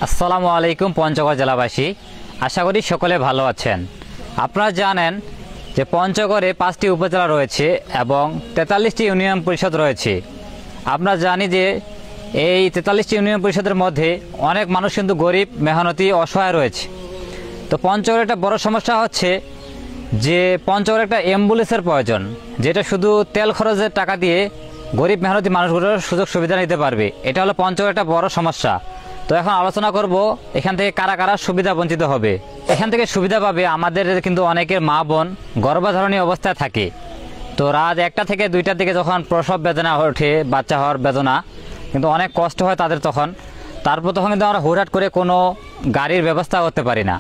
আসসালামু আলাইকুম পঞ্চগড় জেলাবাসী, আশা করি সকলে ভালো আছেন। আপনারা জানেন যে পঞ্চগড়ে 5টি উপজেলা রয়েছে এবং 43টি ইউনিয়ন পরিষদ রয়েছে। আমরা জানি যে এই 43টি ইউনিয়ন পরিষদের মধ্যে অনেক মানুষ কিন্তু গরিব, মেহনতি, অসহায় রয়েছে। তো পঞ্চগড়ের একটা বড় সমস্যা হচ্ছে যে পঞ্চগড়ে একটা অ্যাম্বুলেন্সের প্রয়োজন, যেটা শুধু তেল খরচের টাকা দিয়ে গরিব মেহনতি মানুষগুলোর সুযোগ সুবিধা নিতে পারবে। এটা হলো পঞ্চগড়ের একটা বড় সমস্যা। তো এখন আলোচনা করব এখান থেকে কারা কারা সুবিধা বঞ্চিত হবে। এখান থেকে সুবিধা পাবে আমাদের কিন্তু অনেকের মা বোন গর্ভধারণী অবস্থায় থাকে। তো রাত 1টা থেকে 2টার দিকে যখন প্রসব বেদনা ওঠে, বাচ্চা হওয়ার বেদনা, কিন্তু অনেক কষ্ট হয় তাদের তখন। তারপর তখন কিন্তু আমরা হুটহাট করে কোনো গাড়ির ব্যবস্থা করতে পারি না।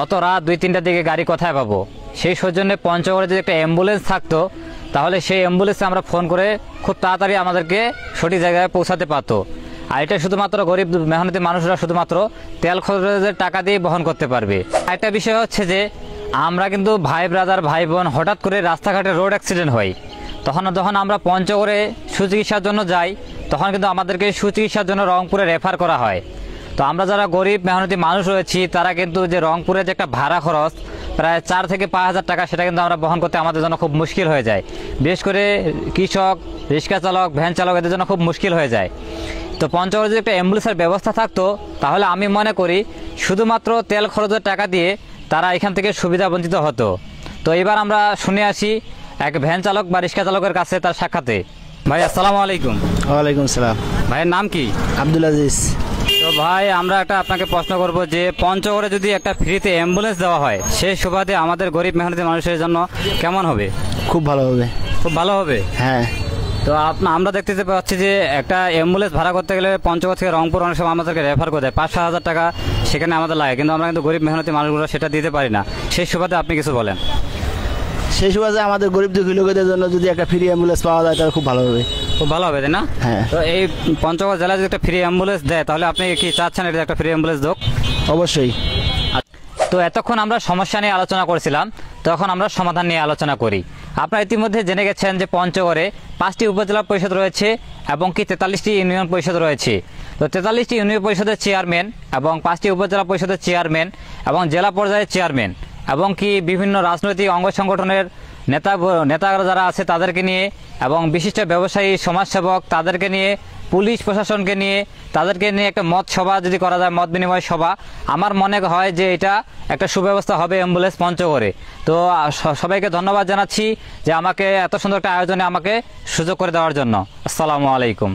অত রাত 2-3টার দিকে গাড়ি কোথায় পাবো? সেই সৌজন্যে পঞ্চগড়ে যদি একটা অ্যাম্বুলেন্স থাকতো, তাহলে সেই অ্যাম্বুলেন্সে আমরা ফোন করে খুব তাড়াতাড়ি আমাদেরকে সঠিক জায়গায় পৌঁছাতে পারতো। আর এটা শুধুমাত্র গরিব মেহনতি মানুষরা শুধুমাত্র তেল খরচের টাকা দিয়ে বহন করতে পারবে। একটা বিষয় হচ্ছে যে আমরা কিন্তু ভাই ব্রাদার, ভাই বোন হঠাৎ করে রাস্তাঘাটে রোড অ্যাক্সিডেন্ট হয়, যখন আমরা পঞ্চগড়ে সুচিকিৎসার জন্য যাই, তখন কিন্তু আমাদেরকে সুচিকিৎসার জন্য রংপুরে রেফার করা হয়। তো আমরা যারা গরিব মেহনতি মানুষ রয়েছি, তারা কিন্তু যে রংপুরে যে একটা ভাড়া খরচ প্রায় 4 থেকে 5 হাজার টাকা, সেটা কিন্তু আমরা বহন করতে আমাদের জন্য খুব মুশকিল হয়ে যায়। বিশেষ করে কৃষক, রিক্সা চালক, ভ্যান চালক, এদের জন্য খুব মুশকিল হয়ে যায়। তো পঞ্চগড়ে যদি একটা অ্যাম্বুলেন্সের ব্যবস্থা থাকতো, তাহলে আমি মনে করি শুধুমাত্র তেল খরচের টাকা দিয়ে তারা এখান থেকে সুবিধা বঞ্চিত হতো। তো এবার আমরা শুনে আসি এক ভ্যান চালক বা রিক্সা চালকের কাছে তার সাক্ষাতে। ভাই আসসালামু আলাইকুম। ওয়ালাইকুম সালাম। ভাইয়ের নাম কি? আব্দুল আজিজ। তো ভাই, আমরা আপনাকে প্রশ্ন করব যে পঞ্চগড়ে যদি একটা ফ্রিতে অ্যাম্বুলেন্স দেওয়া হয়, সেই সুবাদে আমাদের গরিব মেহনতি মানুষের জন্য কেমন হবে? খুব ভালো হবে। খুব ভালো হবে। হ্যাঁ। তো আমরা দেখতে পাচ্ছি যে একটা অ্যাম্বুলেন্স ভাড়া করতে গেলে পঞ্চগড় থেকে রংপুর অনেক সময় আমাদেরকে রেফার করে দেয়, 5-7 হাজার টাকা সেখানে আমাদের লাগে, কিন্তু আমরা কিন্তু গরিব মেহনতি মানুষগুলো সেটা দিতে পারি না। সেই সুবাদে আপনি কিছু বলেন। সেই সুবাদে আমাদের গরিব দুঃখী লোকেদের জন্য যদি একটা ফ্রি অ্যাম্বুলেন্স পাওয়া যায়, তাহলে খুব ভালো হবে। খুব ভালো হবে, তাই না? হ্যাঁ। তো এই পঞ্চগড় জেলায় যদি একটা ফ্রি অ্যাম্বুলেন্স দেয়, তাহলে আপনি কি চাচ্ছেন এটা একটা ফ্রি অ্যাম্বুলেন্স হোক? অবশ্যই। তো এতক্ষণ আমরা সমস্যা নিয়ে আলোচনা করছিলাম, তখন আমরা সমাধান নিয়ে আলোচনা করি। আপনারা ইতিমধ্যে জেনে গেছেন যে পঞ্চগড়ে 5টি উপজেলা পরিষদ রয়েছে এবং কি 43টি ইউনিয়ন পরিষদ রয়েছে। তো 43টি ইউনিয়ন পরিষদের চেয়ারম্যান এবং 5টি উপজেলা পরিষদের চেয়ারম্যান এবং জেলা পর্যায়ের চেয়ারম্যান এবং কি বিভিন্ন রাজনৈতিক অঙ্গ সংগঠনের নেতারা যারা আছে তাদেরকে নিয়ে, এবং বিশিষ্ট ব্যবসায়ী, সমাজসেবক তাদেরকে নিয়ে, পুলিশ প্রশাসনকে নিয়ে, তাদেরকে নিয়ে একটা মত সভা যদি করা যায়, মত বিনিময় সভা, আমার মনে হয় যে এটা একটা সুব্যবস্থা হবে অ্যাম্বুলেন্স পঞ্চগড়ে। তো সবাইকে ধন্যবাদ জানাচ্ছি যে আমাকে এত সুন্দর একটা আয়োজনে আমাকে সুযোগ করে দেওয়ার জন্য। আসসালামু আলাইকুম।